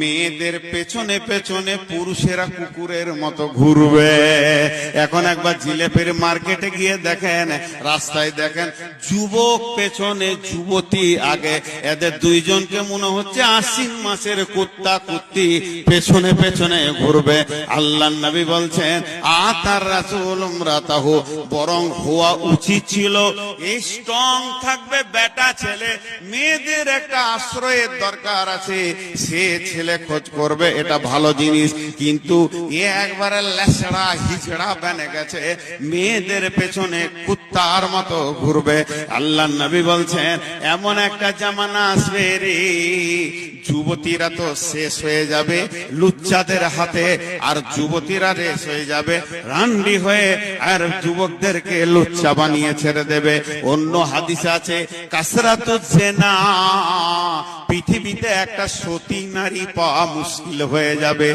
মেয়েদের পেছনে পেছনে পুরুষেরা কুকুরের মতো ঘুরবে। এখন একবার জিলেপের মার্কেটে গিয়ে দেখেন, রাস্তায় দেখেন যুবক পেছনে যুবতী আগে, এদের দুইজনকে মনে হচ্ছে আশ্বিন মাসের কুত্তা কুত্তি পেছনে পেছনে ঘুরবে। আল্লাহ নবী বলছেন আতার রাসূল উমরাতাহু, বরং হওয়া উচিত ছিল স্ট্রং থাকবে বেটা ছেলে, মেয়েদের একটা আশ্রয়ের দরকার আছে, সে ছেলে খোঁজ করবে, এটা ভালো জিনিস। কিন্তু এ একবারে লেসড়া হিজড়া বেনে গেছে, মেয়েদের পেছনে কুত্তার মতো ঘুরবে। আল্লাহ নবী বলছেন এমন একটা জামানা আসবে রে, যুবতীরা তো শেষ হয়ে যাবে লুচ্চাদের হাতে, আর যুবতীরা রেস হয়ে যাবে রান্ডি হয়ে, আর যুবকদেরকে লুচ্চা বানিয়ে ছেড়ে দেবে। অন্য হাদিসে আছে কাসরাতুজ জিনা, পৃথিবীতে একটা সতী নারী পাওয়া মুশকিল হয়ে যাবে।